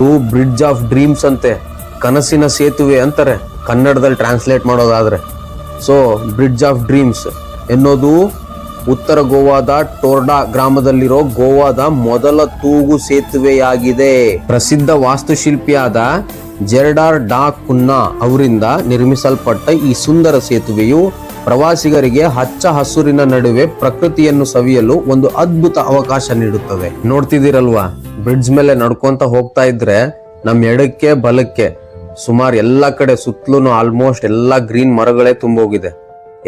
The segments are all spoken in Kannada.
ಬ್ರಿಡ್ಜ್ ಆಫ್ ಡ್ರೀಮ್ಸ್ ಅಂತೆ, ಕನಸಿನ ಸೇತುವೆ ಅಂತಾರೆ ಕನ್ನಡದಲ್ಲಿ ಟ್ರಾನ್ಸ್ಲೇಟ್ ಮಾಡೋದಾದ್ರೆ. ಸೊ ಬ್ರಿಡ್ಜ್ ಆಫ್ ಡ್ರೀಮ್ಸ್ ಎನ್ನೋದು ಉತ್ತರ ಗೋವಾದ ಟೋರ್ಡಾ ಗ್ರಾಮದಲ್ಲಿರೋ ಗೋವಾದ ಮೊದಲ ತೂಗು ಸೇತುವೆಯಾಗಿದೆ. ಪ್ರಸಿದ್ಧ ವಾಸ್ತುಶಿಲ್ಪಿಯಾದ ಜೆರ್ಡಾರ್ ಡಾ ಕುನ್ನಾ ಅವರಿಂದ ನಿರ್ಮಿಸಲ್ಪಟ್ಟ ಈ ಸುಂದರ ಸೇತುವೆಯು ಪ್ರವಾಸಿಗರಿಗೆ ಹಚ್ಚ ಹಸುರಿನ ನಡುವೆ ಪ್ರಕೃತಿಯನ್ನು ಸವಿಯಲು ಒಂದು ಅದ್ಭುತ ಅವಕಾಶ ನೀಡುತ್ತದೆ. ನೋಡ್ತಿದ್ದೀರಲ್ವಾ, ಬ್ರಿಡ್ಜ್ ಮೇಲೆ ನಡ್ಕೊಂತ ಹೋಗ್ತಾ ಇದ್ರೆ ನಮ್ ಎಡಕ್ಕೆ ಬಲಕ್ಕೆ ಸುಮಾರು ಎಲ್ಲಾ ಕಡೆ ಸುತ್ತಲೂ ಆಲ್ಮೋಸ್ಟ್ ಎಲ್ಲಾ ಗ್ರೀನ್ ಮರಗಳೇ ತುಂಬೋಗಿದೆ.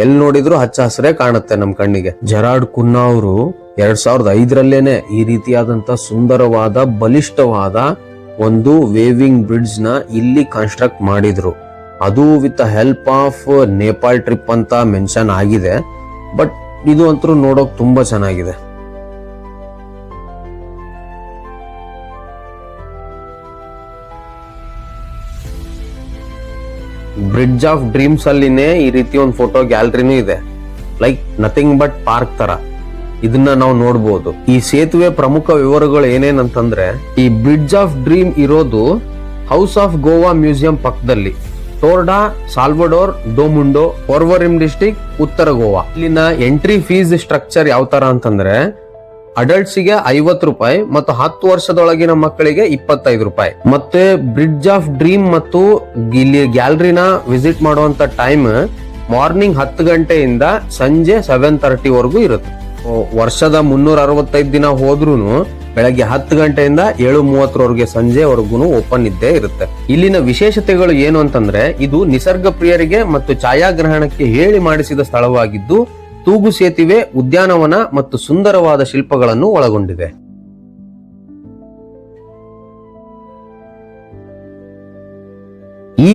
ಎಲ್ಲಿ ನೋಡಿದ್ರು ಹಚ್ಚ ಹಸಿರೇ ಕಾಣುತ್ತೆ ನಮ್ ಕಣ್ಣಿಗೆ. ಜೆರಾರ್ಡ್ ಕುನ್ನಾ ಅವರು 2005ರಲ್ಲೇನೆ ಈ ರೀತಿಯಾದಂತ ಸುಂದರವಾದ ಬಲಿಷ್ಠವಾದ ಒಂದು ವೇವಿಂಗ್ ಬ್ರಿಡ್ಜ್ ನ ಇಲ್ಲಿ ಕನ್ಸ್ಟ್ರಕ್ಟ್ ಮಾಡಿದ್ರು. ಅದು with help of Nepal trip ಅಂತ ಮೆನ್ಷನ್ ಆಗಿದೆ. ಬಟ್ ಇದು ಅಂತೂ ನೋಡೋಕ್ ತುಂಬಾ ಚೆನ್ನಾಗಿದೆ. ಬ್ರಿಡ್ಜ್ ಆಫ್ ಡ್ರೀಮ್ಸ್ ಅಲ್ಲಿನೇ ಈ ರೀತಿ ಒಂದು ಫೋಟೋ ಗ್ಯಾಲರಿನೂ ಇದೆ, ಲೈಕ್ ನಥಿಂಗ್ ಬಟ್ ಪಾರ್ಕ್ ತರ. ಇದನ್ನ ನಾವು ನೋಡಬಹುದು. ಈ ಸೇತುವೆ ಪ್ರಮುಖ ವಿವರಗಳು ಏನೇನಂತಂದ್ರೆ, ಈ ಬ್ರಿಡ್ಜ್ ಆಫ್ ಡ್ರೀಮ್ ಇರೋದು ಹೌಸ್ ಆಫ್ ಗೋವಾ ಮ್ಯೂಸಿಯಂ ಪಕ್ಕದಲ್ಲಿ, ಟೋರ್ಡಾ ಸಾಲ್ವಡೋರ್ ದೋ ಮುಂಡೋ, ಪೋರ್ವರಿಮ್ ಡಿಸ್ಟಿಕ್, ಉತ್ತರ ಗೋವಾ. ಇಲ್ಲಿನ ಎಂಟ್ರಿ ಫೀಸ್ ಸ್ಟ್ರಕ್ಚರ್ ಯಾವ ತರ ಅಂತಂದ್ರೆ, ಅಡಲ್ಟ್ಸ್ಗೆ 50 ರೂಪಾಯಿ ಮತ್ತು 10 ವರ್ಷದೊಳಗಿನ ಮಕ್ಕಳಿಗೆ 25 ರೂಪಾಯಿ. ಮತ್ತೆ ಬ್ರಿಡ್ಜ್ ಆಫ್ ಡ್ರೀಮ್ ಮತ್ತು ಇಲ್ಲಿ ಗ್ಯಾಲರಿನ ವಿಸಿಟ್ ಮಾಡುವಂತ ಟೈಮ್ ಮಾರ್ನಿಂಗ್ 10 ಗಂಟೆಯಿಂದ ಸಂಜೆ 7:30 ವರೆಗೂ ಇರುತ್ತೆ. ವರ್ಷದ 365 ದಿನ ಹೋದ್ರೂನು ಬೆಳಗ್ಗೆ 10 ಗಂಟೆಯಿಂದ 7:30 ಸಂಜೆವರೆಗೂ ಓಪನ್ ಇದ್ದೇ ಇರುತ್ತೆ. ಇಲ್ಲಿನ ವಿಶೇಷತೆಗಳು ಏನು ಅಂತಂದ್ರೆ, ಇದು ನಿಸರ್ಗ ಪ್ರಿಯರಿಗೆ ಮತ್ತು ಛಾಯಾಗ್ರಹಣಕ್ಕೆ ಹೇಳಿ ಮಾಡಿಸಿದ ಸ್ಥಳವಾಗಿದ್ದು, ತೂಗು ಸೇತುವೆ, ಉದ್ಯಾನವನ ಮತ್ತು ಸುಂದರವಾದ ಶಿಲ್ಪಗಳನ್ನು ಒಳಗೊಂಡಿದೆ.